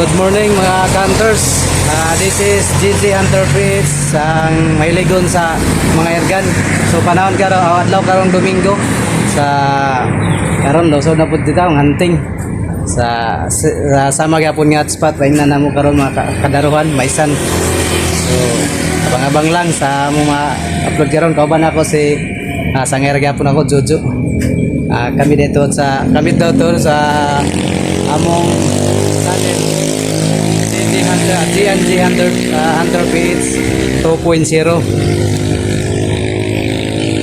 Good morning mga hunters. This is GC Hunter Fritz ang mahilig sa mga ergan. So panahon karon adlaw karong Domingo sa karon losod na pud dito ang hunting sa sama gyapon nga spot paing na namo karon mga kadaruhan maisan. So abang-abang lang sa mo ma-upload karon kauban ako si sanger gyapon ako Jojo. Kami dito sa among channel GNG Hunter Fritz 2.0.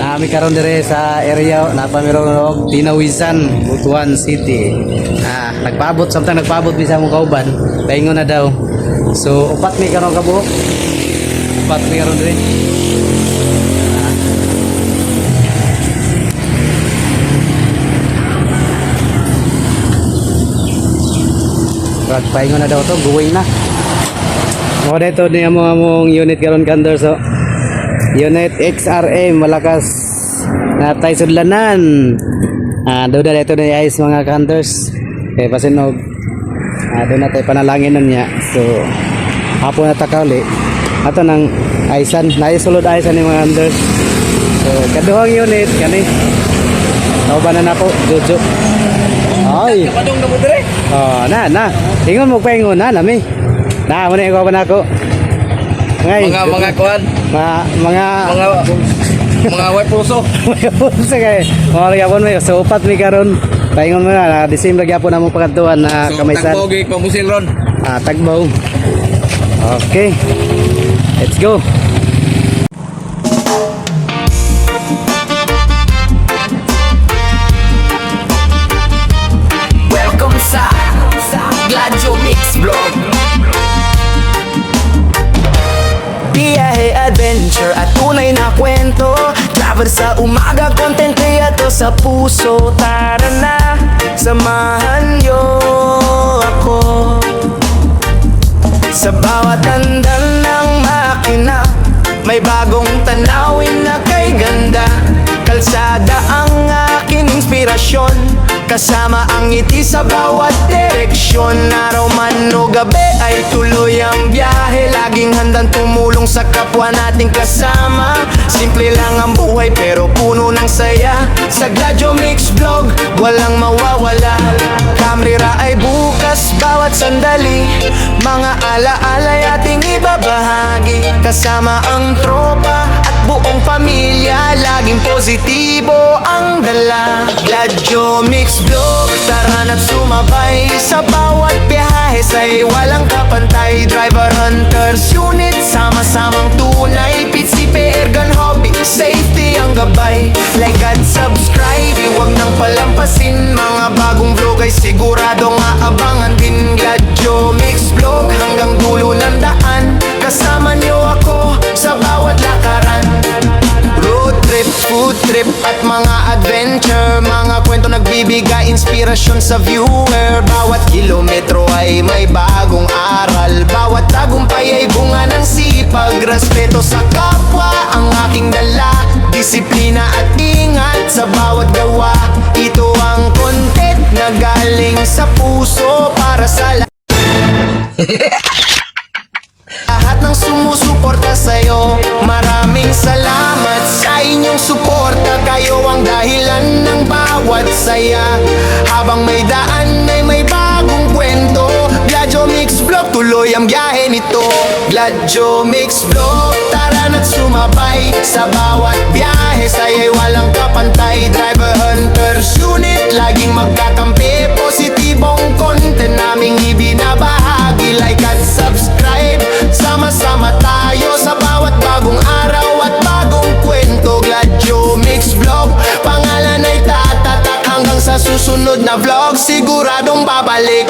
Kami karon dire sa area napamiron Tinawisan, Butuan City. Nagpaabot bisa mo kauban. Paingon na daw. So upat mi karon kabuok. Upat mi karon dire. Paingon na daw to, going na. Mo dito ni among unit karon kanter so. Unit XRM malakas na tay sudlanan. Duda dito ni ice mga hunters. Kay pasinog. Doon na tayo panalangin nun niya. So hapon na takawli. Ato nang aisan, naisulod aisan ni mga hunters. So kaduhang unit kani. Kauban na po, Jojo. Ay. Padung na mo dire. Na. Ingon mo paingon na nami. Na mo ni ko na ako. Mga kuan. Mga white puso. Puso kay. Mga gyapon mo so upat mi karon. Paingon mo na December gyapon na mo pagatuan na kamaisan. So tagbaw gi pamusil ron. Tagbaw. Okay. Let's go. Sa Gladyo Mix Vlog. Biyahe, adventure at tunay na kwento. Travel sa umaga, content kreato sa puso. Tara na, samahan niyo ako. Sa bawat andal ng makina, may bagong tanawin na kay ganda. Kalsada ang aking inspirasyon, kasama ang ngiti sa bawat direksyon. Araw man o gabi ay tuloy ang biyahe, laging handang tumulong sa kapwa nating kasama. Simple lang ang buhay pero puno ng saya. Sa Gladyo Mix Vlog, walang mawawala. Kamera ay bukas bawat sandali, mga alaalay ating ibabahagi. Kasama ang tropa at buong pamilya, laging positibo ang dala. Gladyo Mix Vlog, tara na't sumabay sa bawat biyahe sa'y walang kapantay. Driver, hunters, unit, sama-samang tunay. PCP, Ergan, hobby, safety ang gabay. Like at subscribe, huwag nang palampasin. Mga bagong vlog ay siguradong aabangan din. Gladyo Mix Vlog, hanggang dulo ng daan. Kasama niyo ako sa bawat lakaran. Road trip, food trip at mga adventure. Mga kwento nagbibigay inspirasyon sa viewer. Bawat kilometro ay may bagong aral. Bawat tagumpay ay bunga ng sipag. Respeto sa kapwa ang aking dala. Disiplina at ingat sa bawat gawa. Ito ang content na galing sa puso para sa lahat ng sumusuporta sa'yo. Maraming salamat sa inyong suporta. Kayo ang dahilan ng bawat saya. Habang may daan ay may bagong kwento. Gladyo Mix Vlog, tuloy ang biyahe nito. Gladyo Mix Vlog, tara na't sumabay sa bawat biyahe sa'yo'y walang kapantay. Driver, hunters, unit, laging magkakampi. Positibong content naming ibinabahagi. Like at subscribe, sama-sama tayo sa bawat bagong araw at bagong kwento. Gladyo Mix Vlog, pangalan ay tatatak hanggang sa susunod na vlog. Siguradong babalik.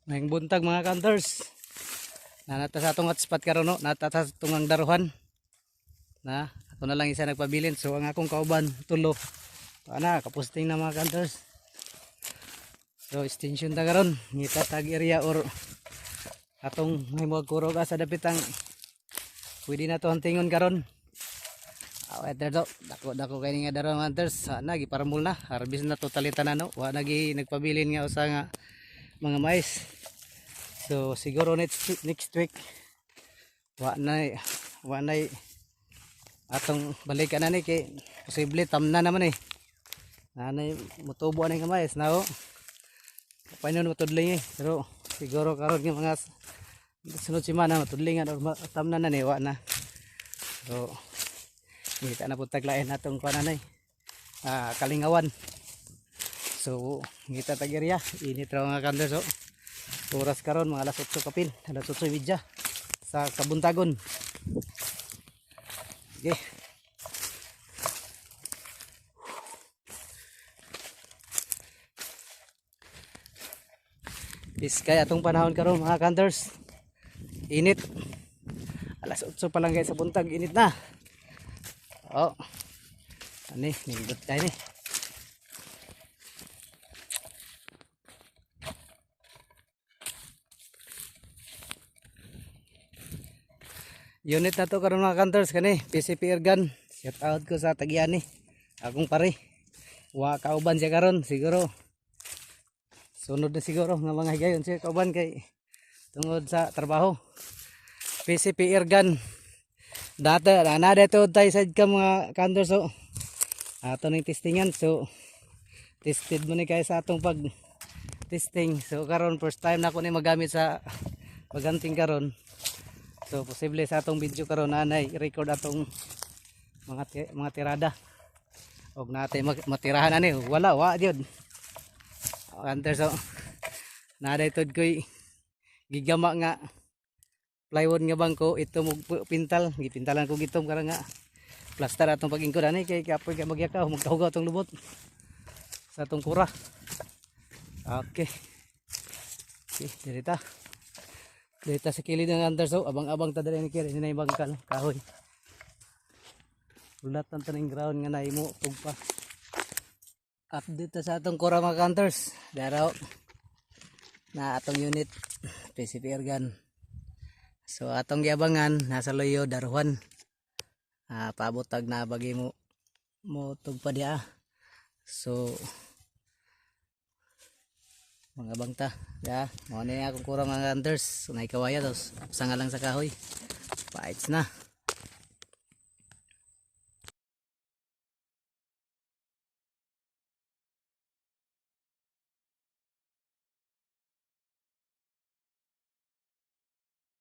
Ngayong buntag mga counters. Na nata sa atong hotspot karon no, nata sa tungang daruhan. Na ako na lang isa nagpabilin so ang akong kauban tulo. Ana kapusting na mga counters. So extension ta karon, ngita tag area or atong may mga kurog sa dapitang pwede na to huntingon karon. Ito to, dako kay nga daruhan mga counters. Sana giparamul na, harvest na totally tanan no. Wa nagi nagpabilin nga usa nga mga mais. So siguro next week wa na atong balikan na ni kay posible tamna naman eh. Nanay mutubo na yung mais na ho. Paano matudling eh. Pero siguro karon yung mga sunod semana matudlingan or tamna na ni wa na. So kita na po taglain atong kuanan kalingawan. So kita tagirya init ra mga counters so. Oras karon mga alas 8 kapin, alas 8:30 sa Kabuntagon. Okay. Piskay atong panahon karon mga counters. Init. Alas 8 pa lang guys sa buntag, init na. Oh. Ani, nindot tayo ni. Unit na to karon mga counters kani PCP Airgun. Shout out ko sa Tagiani. Akong pare. Wa kauban siya karon siguro. Sunod na siguro nga mga higayon siya kauban kay tungod sa trabaho. PCP Airgun. Dati na dito tayo sa ka mga counters so. Ato ning testingan so tested mo ni kay sa atong pag testing. So karon first time na ko ni magamit sa paganting karon. So posible sa atong video karon anay i-record atong mga tirada. Og natay matirahan ani wala wa gyud. Hunter so naday tod koy gigama nga plywood nga bangko ito mo pintal, gipintalan ko gitom karon nga plaster atong pag-ingkod ani kay kapoy ka magyakaw magkahugaw atong lubot sa atong kura. Okay. Okay, dirita. Dito sa kilid ng under so abang-abang ta dali ni kiri ni bangkal kahoy. Ulat ang taning ground nga naimo tugpa. Update sa atong kura mga counters. Daraw na atong unit PCP Airgun. So atong giabangan nasa loyo daruhan. Paabotag na bagi mo tugpa dia. So mga bangta ya mo ni akong kurang mga hunters sunay kawaya tos sanga lang sa kahoy paits na.